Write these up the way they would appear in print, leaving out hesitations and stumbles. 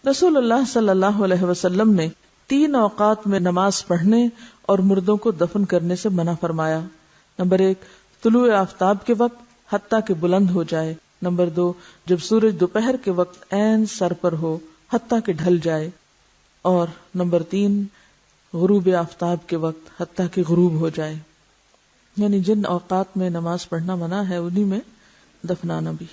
رسول اللہ صلی اللہ علیہ وسلم نے 3 اوقات میں نماز پڑھنے اور مردوں کو دفن کرنے سے منع فرمایا. نمبر 1 طلوع آفتاب کے وقت حتیٰ کہ بلند ہو جائے. نمبر 2 جب سورج دوپہر کے وقت عین سر پر ہو حتیٰ کہ ڈھل جائے. اور نمبر 3 غروب آفتاب کے وقت حتیٰ کہ غروب ہو جائے. یعنی جن اوقات میں نماز پڑھنا منع ہے انہی میں دفنانا بھی.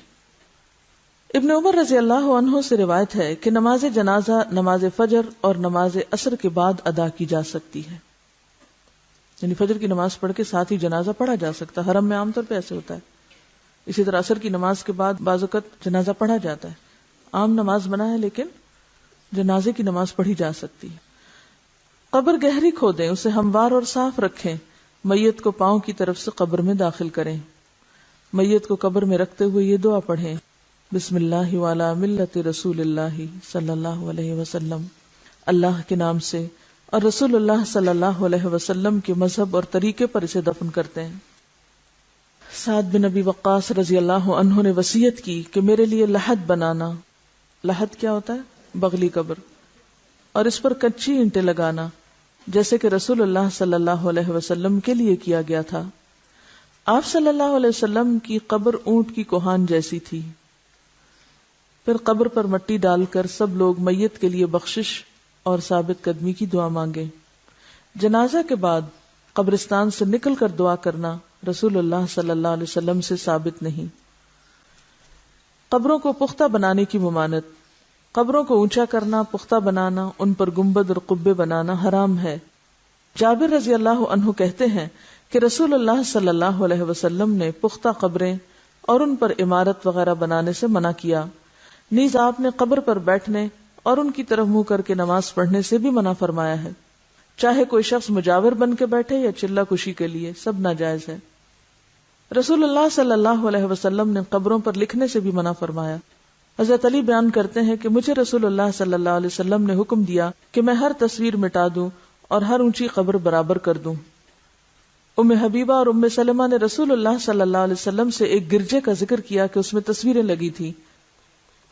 ابن عمر رضی اللہ عنہ سے روایت ہے کہ نماز جنازہ نماز فجر اور نماز عصر کے بعد ادا کی جا سکتی ہے. یعنی فجر کی نماز پڑھ کے ساتھ ہی جنازہ پڑھا جا سکتا ہے. حرم میں عام طور پہ ایسے ہوتا ہے. اسی طرح عصر کی نماز کے بعد بعض اوقات جنازہ پڑھا جاتا ہے. عام نماز بنا ہے لیکن جنازے کی نماز پڑھی جا سکتی ہے. قبر گہری کھودیں, اسے ہموار اور صاف رکھیں. میت کو پاؤں کی طرف سے قبر میں داخل کریں. میت کو قبر میں رکھتے ہوئے یہ دعا پڑھیں, بسم اللہ وعلی ملت رسول اللہ صلی اللہ علیہ وسلم. اللہ کے نام سے اور رسول اللہ صلی اللہ علیہ وسلم کے مذہب اور طریقے پر اسے دفن کرتے ہیں. سعد بن ابی وقاص رضی اللہ عنہ نے وصیت کی کہ میرے لیے لحد بنانا. لحد کیا ہوتا ہے؟ بغلی قبر. اور اس پر کچی اینٹیں لگانا جیسے کہ رسول اللہ صلی اللہ علیہ وسلم کے لیے کیا گیا تھا. آپ صلی اللہ علیہ وسلم کی قبر اونٹ کی کوہان جیسی تھی. پھر قبر پر مٹی ڈال کر سب لوگ میت کے لیے بخشش اور ثابت قدمی کی دعا مانگیں. جنازہ کے بعد قبرستان سے نکل کر دعا کرنا رسول اللہ صلی اللہ علیہ وسلم سے ثابت نہیں. قبروں کو پختہ بنانے کی ممانعت. قبروں کو اونچا کرنا, پختہ بنانا, ان پر گنبد اور قبے بنانا حرام ہے. جابر رضی اللہ عنہ کہتے ہیں کہ رسول اللہ صلی اللہ علیہ وسلم نے پختہ قبریں اور ان پر عمارت وغیرہ بنانے سے منع کیا. نیز آپ نے قبر پر بیٹھنے اور ان کی طرف منہ کر کے نماز پڑھنے سے بھی منع فرمایا ہے. چاہے کوئی شخص مجاور بن کے بیٹھے یا چلہ کشی کے لیے, سب ناجائز ہے. رسول اللہ صلی اللہ علیہ وسلم نے قبروں پر لکھنے سے بھی منع فرمایا. حضرت علی بیان کرتے ہیں کہ مجھے رسول اللہ صلی اللہ علیہ وسلم نے حکم دیا کہ میں ہر تصویر مٹا دوں اور ہر اونچی قبر برابر کر دوں. ام حبیبہ اور ام سلمہ نے رسول اللہ صلی اللہ علیہ وسلم سے ایک گرجے کا ذکر کیا کہ اس میں تصویریں لگی تھی,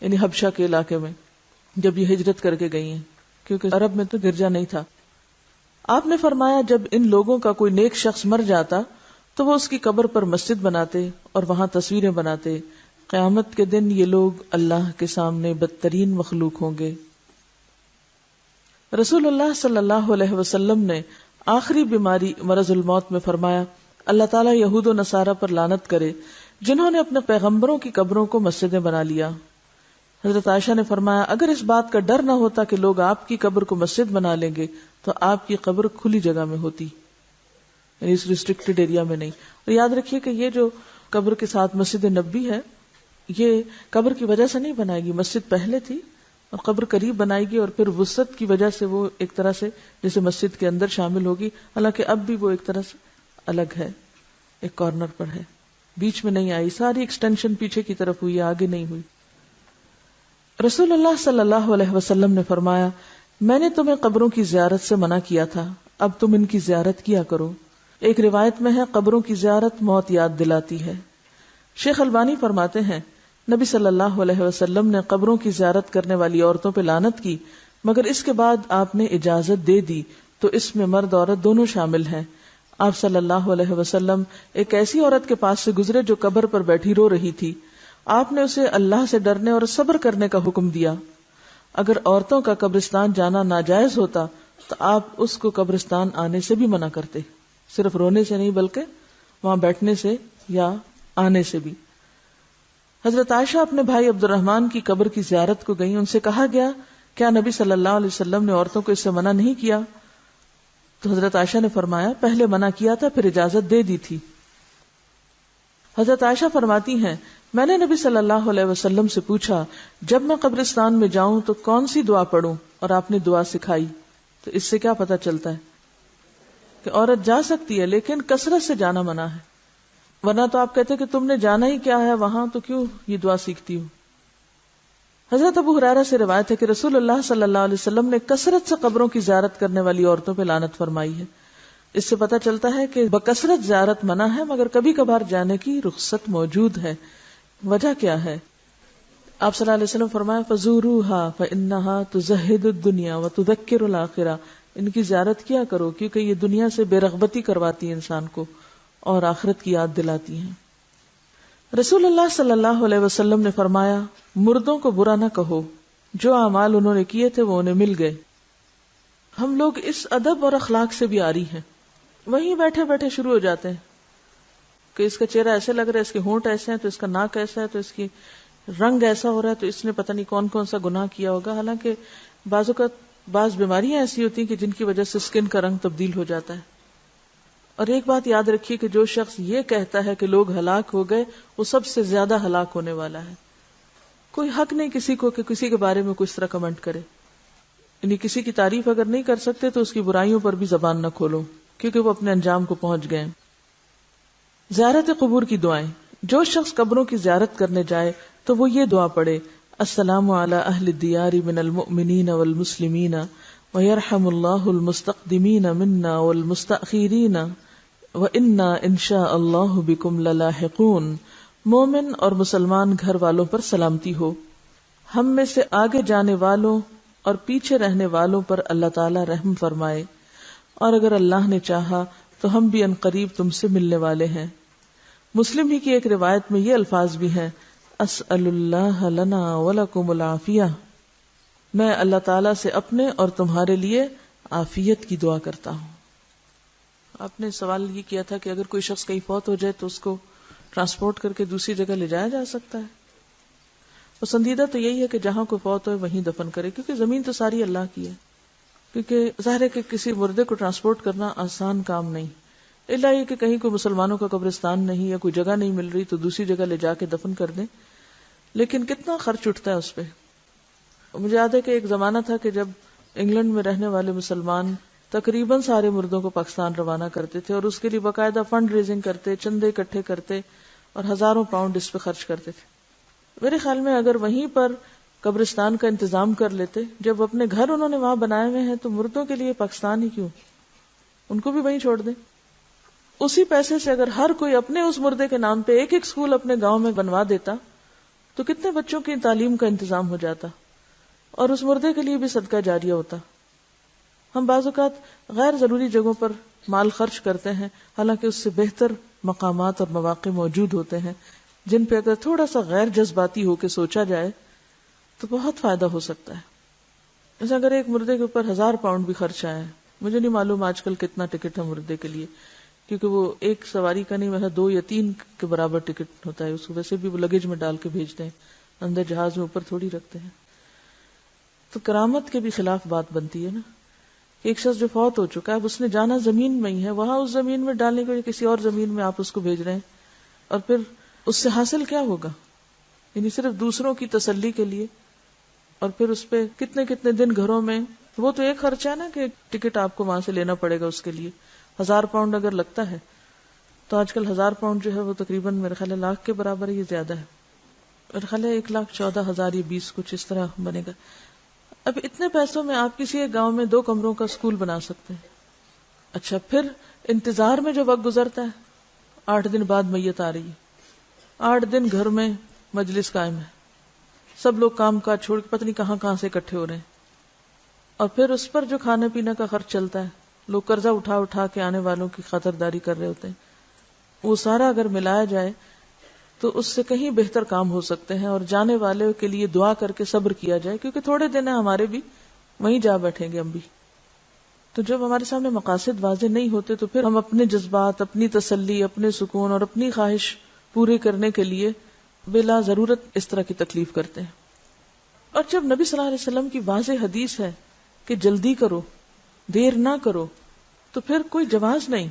یعنی حبشہ کے علاقے میں جب یہ ہجرت کر کے گئی ہیں, کیونکہ عرب میں تو گرجا نہیں تھا. آپ نے فرمایا جب ان لوگوں کا کوئی نیک شخص مر جاتا تو وہ اس کی قبر پر مسجد بناتے اور وہاں تصویریں بناتے. قیامت کے دن یہ لوگ اللہ کے سامنے بدترین مخلوق ہوں گے. رسول اللہ صلی اللہ علیہ وسلم نے آخری بیماری مرض الموت میں فرمایا, اللہ تعالیٰ یہود و نصارہ پر لعنت کرے جنہوں نے اپنے پیغمبروں کی قبروں کو مسجدیں بنا لیا. حضرت عائشہ نے فرمایا اگر اس بات کا ڈر نہ ہوتا کہ لوگ آپ کی قبر کو مسجد بنا لیں گے تو آپ کی قبر کھلی جگہ میں ہوتی, یعنی اس ریسٹرکٹڈ ایریا میں نہیں. اور یاد رکھیے کہ یہ جو قبر کے ساتھ مسجد نبوی ہے یہ قبر کی وجہ سے نہیں بنائے گی. مسجد پہلے تھی اور قبر قریب بنائے گی اور پھر وسعت کی وجہ سے وہ ایک طرح سے جیسے مسجد کے اندر شامل ہوگی, حالانکہ اب بھی وہ ایک طرح سے الگ ہے, ایک کارنر پر ہے, بیچ میں نہیں آئی. ساری ایکسٹینشن پیچھے کی طرف ہوئی, آگے نہیں ہوئی. رسول اللہ صلی اللہ علیہ وسلم نے فرمایا میں نے تمہیں قبروں کی زیارت سے منع کیا تھا, اب تم ان کی زیارت کیا کرو. ایک روایت میں ہے قبروں کی زیارت موت یاد دلاتی ہے. شیخ البانی فرماتے ہیں نبی صلی اللہ علیہ وسلم نے قبروں کی زیارت کرنے والی عورتوں پہ لعنت کی, مگر اس کے بعد آپ نے اجازت دے دی تو اس میں مرد عورت دونوں شامل ہیں. آپ صلی اللہ علیہ وسلم ایک ایسی عورت کے پاس سے گزرے جو قبر پر بیٹھی رو رہی تھی. آپ نے اسے اللہ سے ڈرنے اور صبر کرنے کا حکم دیا. اگر عورتوں کا قبرستان جانا ناجائز ہوتا تو آپ اس کو قبرستان آنے سے بھی منع کرتے, صرف رونے سے نہیں بلکہ وہاں بیٹھنے سے یا آنے سے بھی. حضرت عائشہ اپنے بھائی عبد الرحمن کی قبر کی زیارت کو گئیں. ان سے کہا گیا کیا نبی صلی اللہ علیہ وسلم نے عورتوں کو اس سے منع نہیں کیا؟ تو حضرت عائشہ نے فرمایا پہلے منع کیا تھا پھر اجازت دے دی تھی. حضرت عائشہ فرماتی ہیں میں نے نبی صلی اللہ علیہ وسلم سے پوچھا جب میں قبرستان میں جاؤں تو کون سی دعا پڑھوں, اور آپ نے دعا سکھائی. تو اس سے کیا پتہ چلتا ہے کہ عورت جا سکتی ہے لیکن کثرت سے جانا منع ہے, ورنہ تو آپ کہتے کہ تم نے جانا ہی کیا ہے وہاں تو کیوں یہ دعا سیکھتی ہو. حضرت ابو ہریرہ سے روایت ہے کہ رسول اللہ صلی اللہ علیہ وسلم نے کثرت سے قبروں کی زیارت کرنے والی عورتوں پہ لعنت فرمائی ہے. اس سے پتہ چلتا ہے کہ بکثرت زیارت منع ہے مگر کبھی کبھار جانے کی رخصت موجود ہے. وجہ کیا ہے؟ آپ صلی اللہ علیہ وسلم فرمایا فزوروها فانها تزهد الدنيا وتذكر الاخرہ، ان کی زیارت کیا کرو کیونکہ یہ دنیا سے بے رغبتی کرواتی ہے انسان کو اور آخرت کی یاد دلاتی ہیں۔ رسول اللہ صلی اللہ علیہ وسلم نے فرمایا مردوں کو برا نہ کہو، جو اعمال انہوں نے کیے تھے وہ انہیں مل گئے۔ ہم لوگ اس ادب اور اخلاق سے بھی عاری ہیں، وہیں بیٹھے بیٹھے شروع ہو جاتے ہیں کہ اس کا چہرہ ایسے لگ رہا ہے، اس کے ہونٹ ایسے ہیں تو اس کا ناک ایسا ہے تو اس کی رنگ ایسا ہو رہا ہے تو اس نے پتہ نہیں کون کون سا گناہ کیا ہوگا۔ حالانکہ بعض اوقات بعض بیماریاں ایسی ہوتی ہیں کہ جن کی وجہ سے اسکن کا رنگ تبدیل ہو جاتا ہے۔ اور ایک بات یاد رکھیے کہ جو شخص یہ کہتا ہے کہ لوگ ہلاک ہو گئے وہ سب سے زیادہ ہلاک ہونے والا ہے۔ کوئی حق نہیں کسی کو کہ کسی کے بارے میں کچھ طرح کمنٹ کرے، یعنی کسی کی تعریف اگر نہیں کر سکتے تو اس کی برائیوں پر بھی زبان نہ کھولو کیونکہ وہ اپنے انجام کو پہنچ گئے۔ زیارت قبور کی دعائیں، جو شخص قبروں کی زیارت کرنے جائے تو وہ یہ دعا پڑھے السلام علی اہل الدیار من المؤمنین والمسلمین ویرحم اللہ المستقدمین منا والمستأخرین وإنا انشاء اللہ بکم للاحقون۔ مومن اور مسلمان گھر والوں پر سلامتی ہو، ہم میں سے آگے جانے والوں اور پیچھے رہنے والوں پر اللہ تعالی رحم فرمائے، اور اگر اللہ نے چاہا تو ہم بھی عنقریب تم سے ملنے والے ہیں۔ مسلم ہی کی ایک روایت میں یہ الفاظ بھی ہیں اسأل اللہ لنا ولکم العافیہ، میں اللہ تعالیٰ سے اپنے اور تمہارے لیے عافیت کی دعا کرتا ہوں۔ آپ نے سوال یہ کیا تھا کہ اگر کوئی شخص کہیں فوت ہو جائے تو اس کو ٹرانسپورٹ کر کے دوسری جگہ لے جایا جا سکتا ہے؟ پسندیدہ تو یہی ہے کہ جہاں کوئی فوت ہوئے وہیں دفن کرے، کیونکہ زمین تو ساری اللہ کی ہے۔ کیونکہ ظاہر ہے کہ کسی مردے کو ٹرانسپورٹ کرنا آسان کام نہیں، الا یہ کہ کہیں کوئی مسلمانوں کا قبرستان نہیں یا کوئی جگہ نہیں مل رہی تو دوسری جگہ لے جا کے دفن کر دیں، لیکن کتنا خرچ اٹھتا ہے اس پہ۔ مجھے یاد ہے کہ ایک زمانہ تھا کہ جب انگلینڈ میں رہنے والے مسلمان تقریباً سارے مردوں کو پاکستان روانہ کرتے تھے اور اس کے لیے باقاعدہ فنڈ ریزنگ کرتے، چندے اکٹھے کرتے اور ہزاروں پاؤنڈ اس پہ خرچ کرتے تھے۔ میرے خیال میں اگر وہیں پر قبرستان کا انتظام کر لیتے، جب اپنے گھر انہوں نے وہاں بنائے ہوئے ہیں تو مردوں کے لیے پاکستان ہی کیوں، ان کو بھی وہیں چھوڑ دیں۔ اسی پیسے سے اگر ہر کوئی اپنے اس مردے کے نام پہ ایک ایک سکول اپنے گاؤں میں بنوا دیتا تو کتنے بچوں کی تعلیم کا انتظام ہو جاتا اور اس مردے کے لیے بھی صدقہ جاریہ ہوتا۔ ہم بعض اوقات غیر ضروری جگہوں پر مال خرچ کرتے ہیں، حالانکہ اس سے بہتر مقامات اور مواقع موجود ہوتے ہیں جن پہ اگر تھوڑا سا غیر جذباتی ہو کے سوچا جائے تو بہت فائدہ ہو سکتا ہے۔ جیسے اگر ایک مردے کے اوپر 1000 پاؤنڈ بھی خرچ آیا ہے، مجھے نہیں معلوم آج کل کتنا ٹکٹ ہے مردے کے لیے، کیونکہ وہ ایک سواری کا نہیں، ویسا 2 یا 3 کے برابر ٹکٹ ہوتا ہے، اس کو ویسے بھی وہ لگیج میں ڈال کے بھیجتے ہیں، اندر جہاز میں اوپر تھوڑی رکھتے ہیں۔ تو کرامت کے بھی خلاف بات بنتی ہے نا، کہ ایک شخص جو فوت ہو چکا ہے، اب اس نے جانا زمین میں ہی ہے، وہاں اس زمین میں ڈالنے کے لیے کسی اور زمین میں آپ اس کو بھیج رہے ہیں، اور پھر اس سے حاصل کیا ہوگا؟ یعنی صرف دوسروں کی تسلی کے لیے، اور پھر اس پہ کتنے کتنے دن گھروں میں، وہ تو ایک خرچہ ہے نا کہ ٹکٹ آپ کو وہاں سے لینا پڑے گا، اس کے لیے 1000 پاؤنڈ اگر لگتا ہے تو آج کل 1000 پاؤنڈ جو ہے وہ تقریباً میرے خیال ہے لاکھ کے برابر ہے، یہ زیادہ ہے، میرے خیال ہے 1,14,000 یا 20 کچھ اس طرح بنے گا۔ اب اتنے پیسوں میں آپ کسی ایک گاؤں میں 2 کمروں کا اسکول بنا سکتے ہیں۔ اچھا، پھر انتظار میں جو وقت گزرتا ہے، 8 دن بعد میت آ رہی ہے، 8 دن گھر میں مجلس قائم ہے، سب لوگ کام کاج چھوڑ کے پتہ نہیں کہاں کہاں سے اکٹھے ہو رہے ہیں، اور پھر اس پر جو کھانے پینے کا خرچ چلتا ہے، لوگ قرضہ اٹھا اٹھا کے آنے والوں کی خاطرداری کر رہے ہوتے ہیں، وہ سارا اگر ملایا جائے تو اس سے کہیں بہتر کام ہو سکتے ہیں، اور جانے والے کے لیے دعا کر کے صبر کیا جائے، کیونکہ تھوڑے دن ہیں ہمارے بھی، وہیں جا بیٹھیں گے ہم بھی۔ تو جب ہمارے سامنے مقاصد واضح نہیں ہوتے تو پھر ہم اپنے جذبات، اپنی تسلی، اپنے سکون اور اپنی خواہش پورے کرنے کے لیے بلا ضرورت اس طرح کی تکلیف کرتے ہیں۔ اور جب نبی صلی اللہ علیہ وسلم کی واضح حدیث ہے کہ جلدی کرو، دیر نہ کرو، تو پھر کوئی جواز نہیں۔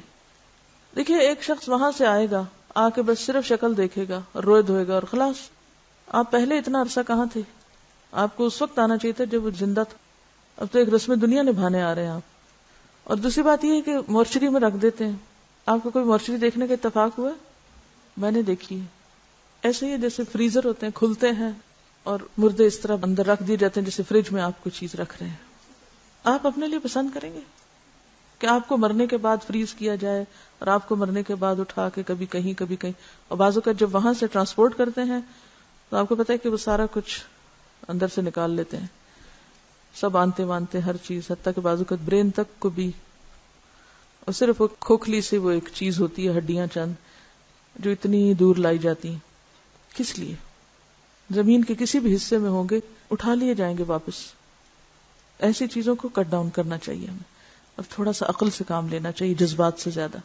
دیکھیے، ایک شخص وہاں سے آئے گا، آ کے بس صرف شکل دیکھے گا اور روئے دھوئے گا اور خلاص۔ آپ پہلے اتنا عرصہ کہاں تھے؟ آپ کو اس وقت آنا چاہیے تھا جب وہ زندہ تھا، اب تو ایک رسم دنیا نبھانے آ رہے ہیں آپ۔ اور دوسری بات یہ ہے کہ مورچری میں رکھ دیتے ہیں۔ آپ کو کوئی مورچری دیکھنے کا اتفاق ہوا؟ میں نے دیکھی ہے۔ ایسے ہی جیسے فریزر ہوتے ہیں، کھلتے ہیں اور مردے اس طرح اندر رکھ دیے جاتے ہیں جیسے فریج میں آپ کوئی چیز رکھ رہے ہیں۔ آپ اپنے لیے پسند کریں گے کہ آپ کو مرنے کے بعد فریز کیا جائے اور آپ کو مرنے کے بعد اٹھا کے کبھی کہیں کبھی کہیں، اور بعض اوقات جب وہاں سے ٹرانسپورٹ کرتے ہیں تو آپ کو پتا ہے کہ وہ سارا کچھ اندر سے نکال لیتے ہیں، سب آنتے وانتے ہر چیز، حتیٰ کہ بازو کا برین تک کو بھی، اور صرف وہ کھوکھلی سے وہ ایک چیز ہوتی ہے، ہڈیاں چند جو اتنی دور لائی جاتی ہیں، کس لیے؟ زمین کے کسی بھی حصے میں ہوں گے اٹھا لیے جائیں گے واپس. ایسی چیزوں کو کٹ ڈاؤن کرنا چاہیے ہمیں، اور تھوڑا سا عقل سے کام لینا چاہیے جذبات سے زیادہ.